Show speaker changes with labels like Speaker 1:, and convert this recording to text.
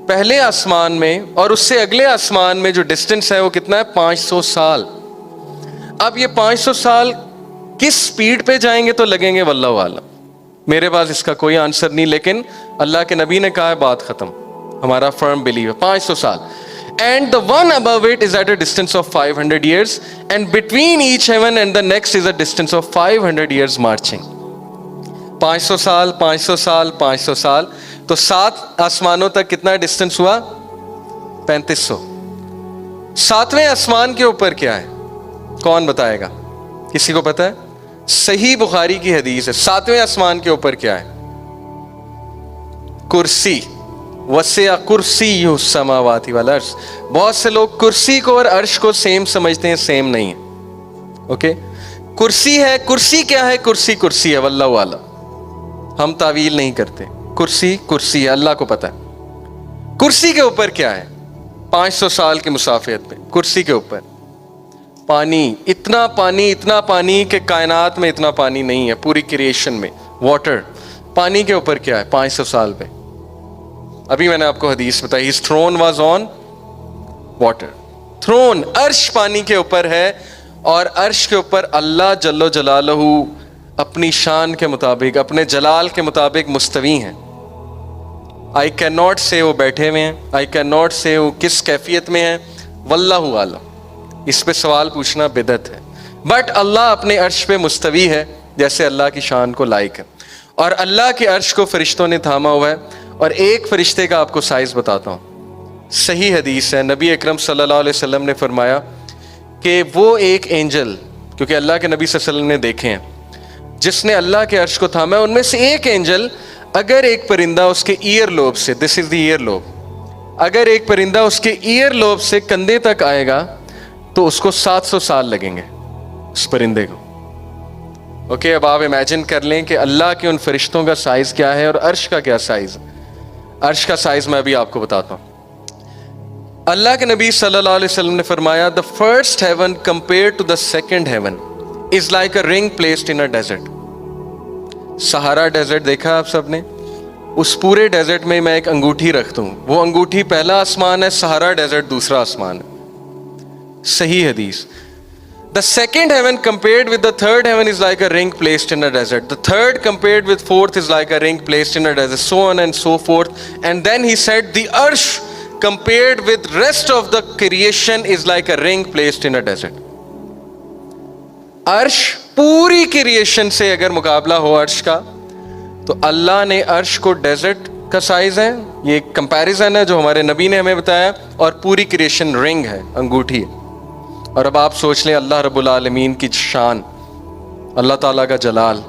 Speaker 1: پہلے آسمان میں اور اس سے اگلے آسمان میں جو ڈسٹینس ہے وہ کتنا ہے؟ 500 سال. اب یہ 500 سال کس سپیڈ پہ جائیں گے تو لگیں گے واللہ عالم. میرے پاس اس کا کوئی آنسر نہیں، لیکن اللہ کے نبی نے کہا ہے بات ختم. ہمارا فرم بلیو ہے 500 سال. And the one above it is at a distance of 500 years, and between each heaven and the next is a distance of 500 years marching. 500 سال 500 سال 500 سال، تو 7 آسمانوں تک کتنا ڈسٹینس ہوا؟ 3500. 7ویں آسمان کے اوپر کیا ہے؟ کون بتائے گا؟ کسی کو پتا ہے؟ صحیح بخاری کی حدیث ہے. 7ویں آسمان کے اوپر کیا ہے؟ کرسی. وسع کرسی السماوات والارض. بہت سے لوگ کرسی کو اور عرش کو سیم سمجھتے ہیں، سیم نہیں ہے. اوکے، کرسی ہے. کرسی کیا ہے؟ کرسی کرسی ہے، واللہ اعلم. ہم تعویل نہیں کرتے. کرسی کرسی ہے، اللہ کو پتہ ہے. کرسی کے اوپر کیا ہے؟ 500 سال کی مسافت پہ کرسی کے اوپر پانی. اتنا پانی کہ کائنات میں اتنا پانی نہیں ہے پوری کریشن میں. واٹر. پانی کے اوپر کیا ہے 500 سال پہ؟ ابھی میں نے آپ کو حدیث بتائی. His throne was on water. throne عرش پانی کے اوپر ہے، اور عرش کے اوپر اللہ جل جلالہ اپنی شان کے مطابق، اپنے جلال کے مطابق مستوی ہیں. I cannot say وہ بیٹھے ہوئے ہیں. I cannot say وہ کس کیفیت میں ہیں، واللہ عالم. اس پہ سوال پوچھنا بدعت ہے. بٹ اللہ اپنے عرش پہ مستوی ہے جیسے اللہ کی شان کو لائق ہے. اور اللہ کے عرش کو فرشتوں نے تھاما ہوا ہے. اور ایک فرشتے کا آپ کو سائز بتاتا ہوں. صحیح حدیث ہے، نبی اکرم صلی اللہ علیہ وسلم نے فرمایا کہ وہ ایک اینجل، کیونکہ اللہ کے نبی صلی اللہ علیہ وسلم نے دیکھے ہیں، جس نے اللہ کے عرش کو تھاما ہے، ان میں سے ایک اینجل، اگر ایک پرندہ اس کے ایئر لوب سے، دس از دی ایئر لوب، اگر ایک پرندہ اس کے ایئر لوب سے کندھے تک آئے گا تو اس کو 700 سال لگیں گے اس پرندے کو. اوکے، اب آپ امیجن کر لیں کہ اللہ کے ان فرشتوں کا سائز کیا ہے اور عرش کا کیا سائز ہے. عرش کا سائز میں ابھی آپ کو بتاتا ہوں. اللہ کے نبی صلی اللہ علیہ وسلم نے فرمایا the first heaven compared to the second heaven is like a ring placed in a desert. سہارا ڈیزرٹ دیکھا آپ سب نے؟ اس پورے ڈیزرٹ میں میں ایک انگوٹھی رکھتا ہوں، وہ انگوٹھی پہلا آسمان ہے، سہارا ڈیزرٹ دوسرا آسمان ہے. صحیح حدیث. The second heaven compared with the third heaven is like a ring placed in a desert. The third compared with fourth is like a ring placed in a desert, so on and so forth. And then he said, the arsh compared with rest of the creation is like a ring placed in a desert. عرش پوری creation سے اگر مقابلہ ہو عرش کا، تو اللہ نے عرش کو ڈیزرٹ کا سائز ہے، یہ ایک کمپیریزن ہے جو ہمارے نبی نے ہمیں بتایا، اور پوری کریشن رنگ ہے، انگوٹھی ہے. اور اب آپ سوچ لیں اللہ رب العالمین کی شان، اللہ تعالیٰ کا جلال.